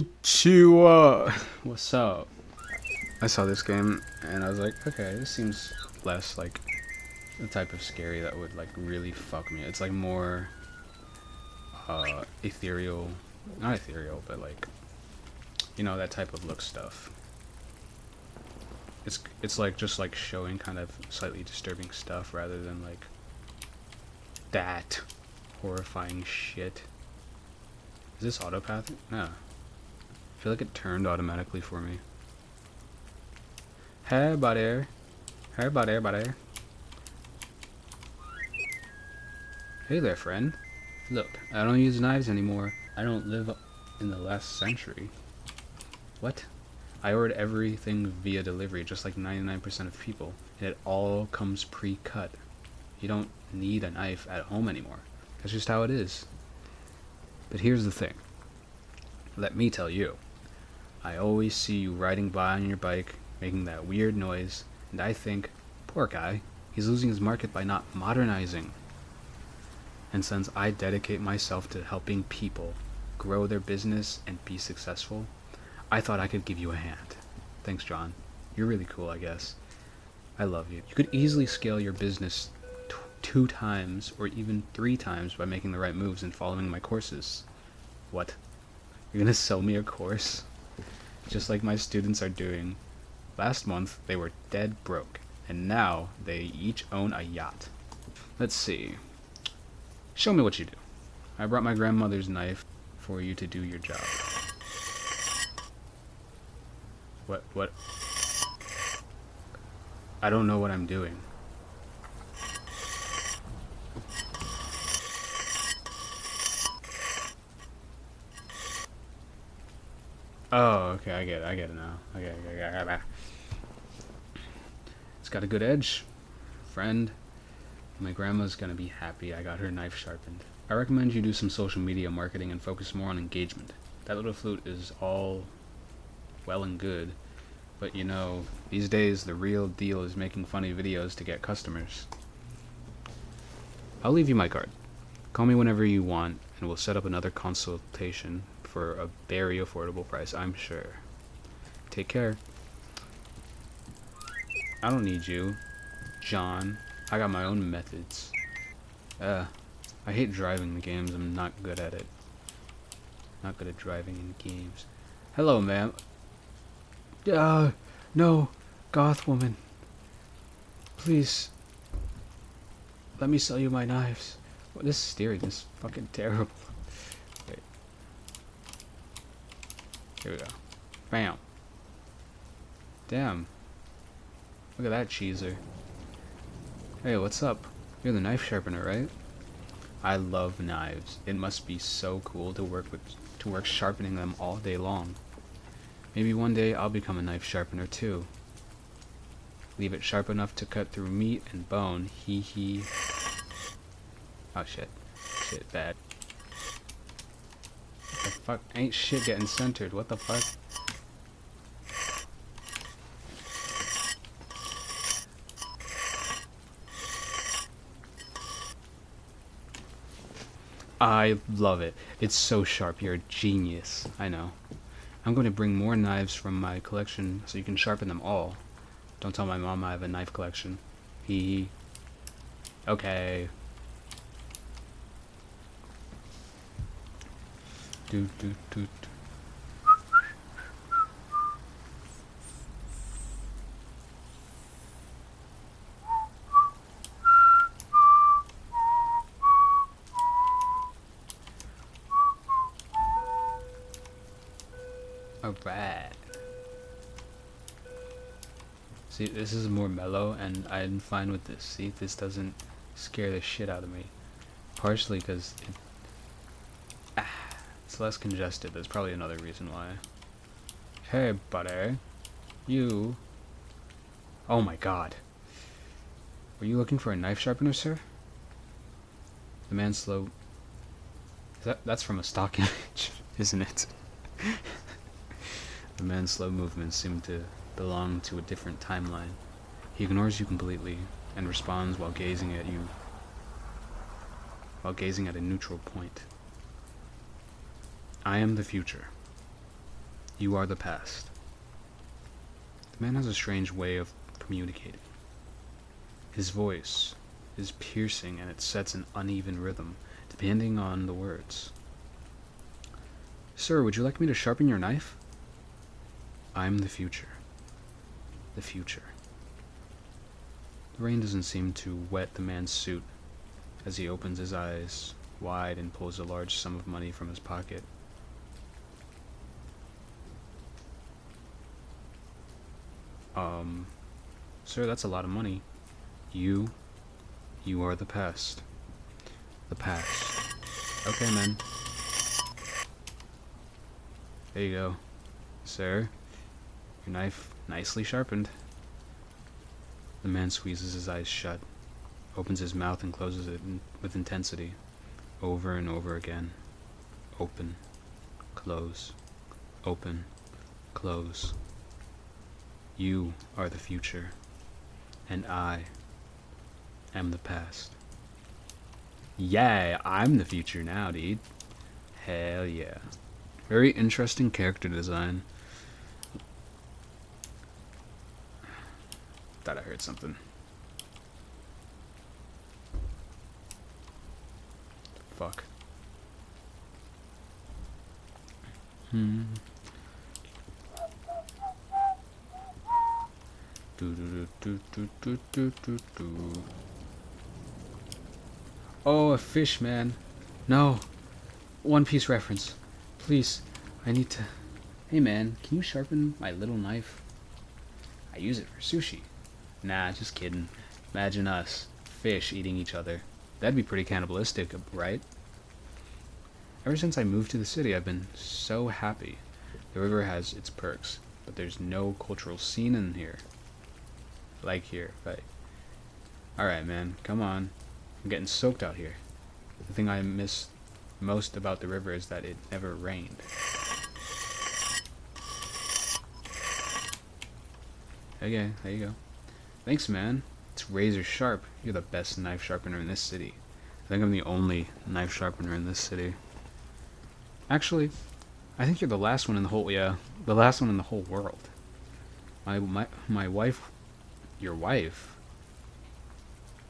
Konnichiwa. What's up? I saw this game and I was like, okay, this seems less like the type of scary that would like really fuck me. It's like more ethereal, not ethereal, but like, you know, that type of look stuff. It's like just like showing kind of slightly disturbing stuff rather than like that horrifying shit. Is this autopathic? No. I feel like it turned automatically for me. Hey buddy. Hey buddy. Hey there, friend. Look, I don't use knives anymore. I don't live in the last century. What? I ordered everything via delivery, just like 99% of people, and it all comes pre-cut. You don't need a knife at home anymore. That's just how it is. But here's the thing. Let me tell you. I always see you riding by on your bike, making that weird noise, and I think, poor guy, he's losing his market by not modernizing. And since I dedicate myself to helping people grow their business and be successful, I thought I could give you a hand. Thanks, John. You're really cool, I guess. I love you. You could easily scale your business 2 times or even 3 times by making the right moves and following my courses. What? You're gonna sell me a course? Just like my students are doing. Last month, they were dead broke, and now they each own a yacht. Let's see. Show me what you do. I brought my grandmother's knife for you to do your job. What? I don't know what I'm doing. Oh, okay, I get it now. I get it. It's got a good edge, friend. My grandma's gonna be happy I got her knife sharpened. I recommend you do some social media marketing and focus more on engagement. That little flute is all well and good, but you know, these days the real deal is making funny videos to get customers. I'll leave you my card. Call me whenever you want, and we'll set up another consultation for a very affordable price, I'm sure. Take care. I don't need you, John. I got my own methods. I hate driving the games. I'm not good at it. Not good at driving in games. Hello, ma'am. No, goth woman. Please, let me sell you my knives. Well, this steering is fucking terrible. Wait. Here we go. Bam. Damn. Look at that cheeser. Hey, what's up? You're the knife sharpener, right? I love knives. It must be so cool to work sharpening them all day long. Maybe one day I'll become a knife sharpener too. Leave it sharp enough to cut through meat and bone. Hee hee. Oh shit. Shit, bad. What the fuck? Ain't shit getting centered. What the fuck? I love it. It's so sharp. You're a genius. I know. I'm going to bring more knives from my collection so you can sharpen them all. Don't tell my mom I have a knife collection. Hee. Okay. Do. Alright. See, this is more mellow, and I'm fine with this. See, this doesn't scare the shit out of me. Partially because it's less congested. There's probably another reason why. Hey, buddy. You. Oh my god. Were you looking for a knife sharpener, sir? The man slow. That's from a stock image, isn't it? The man's slow movements seem to belong to a different timeline. He ignores you completely and responds while gazing at a neutral point. I am the future. You are the past. The man has a strange way of communicating. His voice is piercing and it sets an uneven rhythm, depending on the words. Sir, would you like me to sharpen your knife? I'm the future. The future. The rain doesn't seem to wet the man's suit as he opens his eyes wide and pulls a large sum of money from his pocket. Sir, that's a lot of money. You are the past. The past. Okay, man. There you go. Sir, your knife nicely sharpened. The man squeezes his eyes shut, opens his mouth and closes it with intensity, over and over again. Open, close, open, close. You are the future, and I am the past. Yeah, I'm the future now, dude. Hell yeah. Very interesting character design. Thought I heard something. Fuck. Oh, a fish, man. No. One Piece reference. Please, I need to... Hey, man, can you sharpen my little knife? I use it for sushi. Nah, just kidding. Imagine us, fish, eating each other. That'd be pretty cannibalistic, right? Ever since I moved to the city, I've been so happy. The river has its perks, but there's no cultural scene in here. Like here, right? Alright, man, come on. I'm getting soaked out here. The thing I miss most about the river is that it never rained. Okay, there you go. Thanks, man. It's razor sharp. You're the best knife sharpener in this city. I think I'm the only knife sharpener in this city. Actually, I think you're the last one in the whole, the last one in the whole world. My wife, your wife?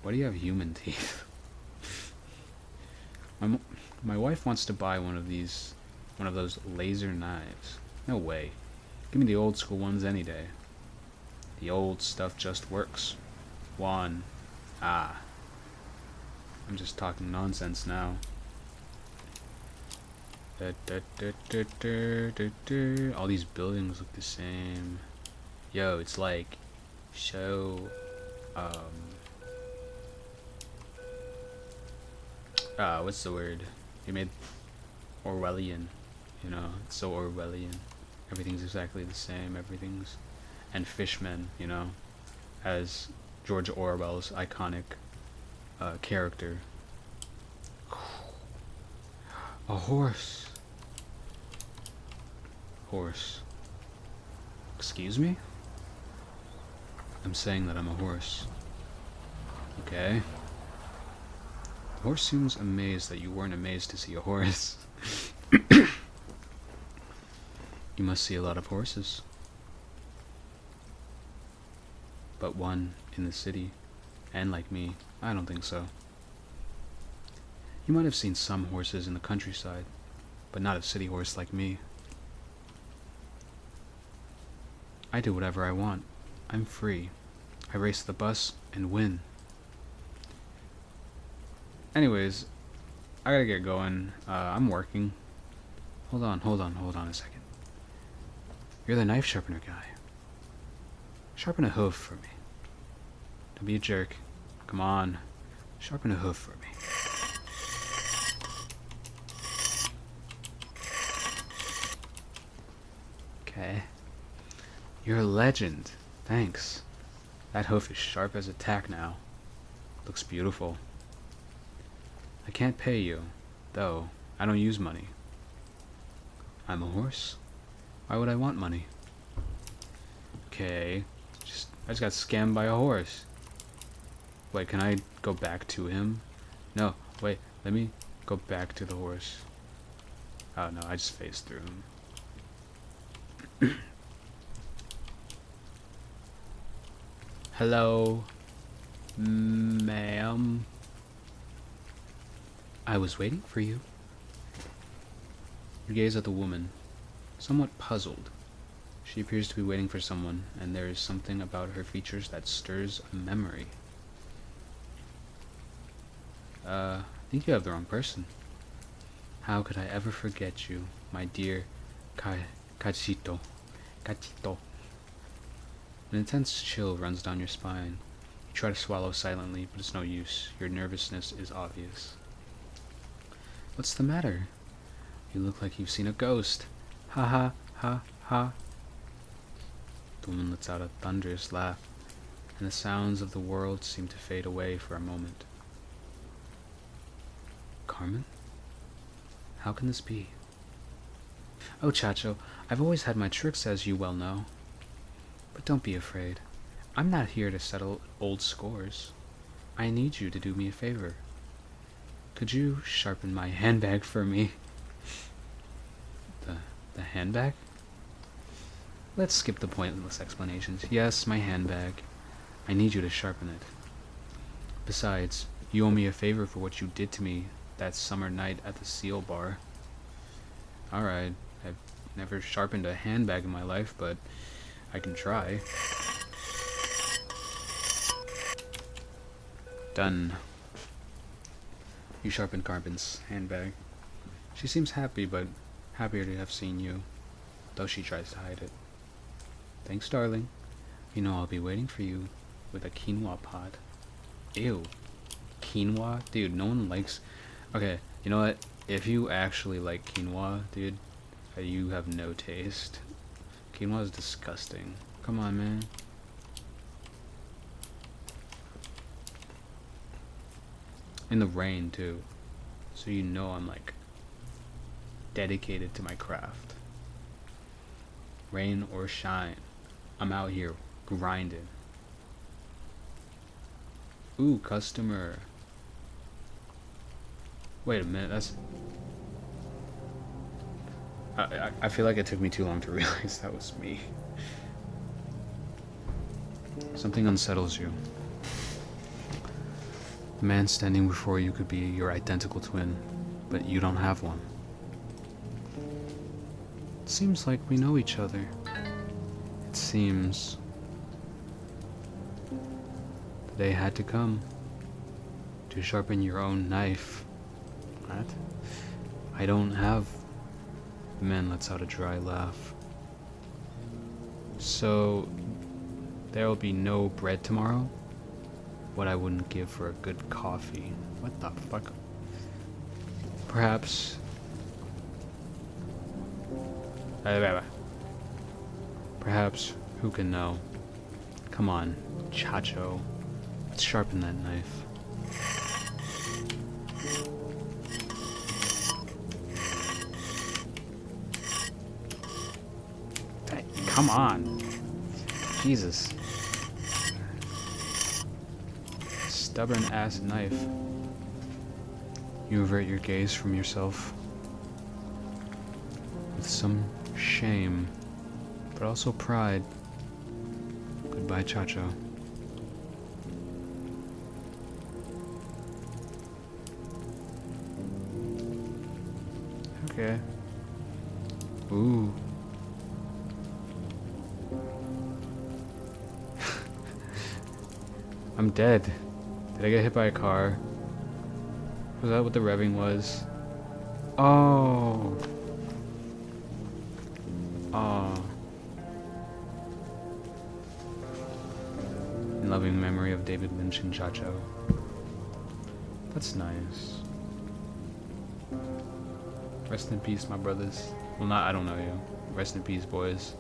Why do you have human teeth? My wife wants to buy one of those laser knives. No way. Give me the old school ones any day. The old stuff just works. One. Ah. I'm just talking nonsense now. All these buildings look the same. Yo, it's like so what's the word? You made Orwellian, you know, it's so Orwellian. Everything's exactly the same, everything's and fishmen, you know, as George Orwell's iconic character. A horse. Horse. Excuse me? I'm saying that I'm a horse. Okay. The horse seems amazed that you weren't amazed to see a horse. You must see a lot of horses. But one in the city, and like me, I don't think so. You might have seen some horses in the countryside, but not a city horse like me. I do whatever I want. I'm free. I race the bus and win. Anyways, I gotta get going. I'm working. Hold on a second. You're the knife sharpener guy. Sharpen a hoof for me. Don't be a jerk. Come on. Sharpen a hoof for me. Okay. You're a legend. Thanks. That hoof is sharp as a tack now. Looks beautiful. I can't pay you, though. I don't use money. I'm a horse. Why would I want money? Okay. I just got scammed by a horse. Wait, can I go back to him? No, wait, let me go back to the horse. Oh no, I just phased through him. Hello, ma'am. I was waiting for you. You gaze at the woman, somewhat puzzled. She appears to be waiting for someone, and there is something about her features that stirs a memory. I think you have the wrong person. How could I ever forget you, my dear Kachito? Kachito. An intense chill runs down your spine. You try to swallow silently, but it's no use. Your nervousness is obvious. What's the matter? You look like you've seen a ghost. Ha ha ha ha. The woman lets out a thunderous laugh, and the sounds of the world seem to fade away for a moment. Carmen? How can this be? Oh, Chacho, I've always had my tricks, as you well know. But don't be afraid. I'm not here to settle old scores. I need you to do me a favor. Could you sharpen my handbag for me? The handbag? Let's skip the pointless explanations. Yes, my handbag. I need you to sharpen it. Besides, you owe me a favor for what you did to me that summer night at the Seal Bar. Alright, I've never sharpened a handbag in my life, but I can try. Done. You sharpen Carmen's handbag. She seems happy, but happier to have seen you, though she tries to hide it. Thanks, darling. You know I'll be waiting for you with a quinoa pot. Ew. Quinoa? Dude, no one likes... Okay, you know what? If you actually like quinoa, dude, you have no taste. Quinoa is disgusting. Come on, man. In the rain, too. So you know I'm, like, dedicated to my craft. Rain or shine, I'm out here grinding. Ooh, customer. Wait a minute, that's... I feel like it took me too long to realize that was me. Something unsettles you. The man standing before you could be your identical twin, but you don't have one. It seems like we know each other. It seems the day had to come to sharpen your own knife. What? I don't have... The man lets out a dry laugh. So, there will be no bread tomorrow? What I wouldn't give for a good coffee. What the fuck? Perhaps... Perhaps, who can know? Come on, Chacho. Let's sharpen that knife. Come on. Jesus. Stubborn ass knife. You avert your gaze from yourself with some shame, but also pride. Goodbye, Chacho. Okay. Ooh. I'm dead. Did I get hit by a car? Was that what the revving was? Oh. Oh. In loving memory of David Lynch and Chacho. That's nice. Rest in peace, my brothers. Well, I don't know you. Rest in peace, boys.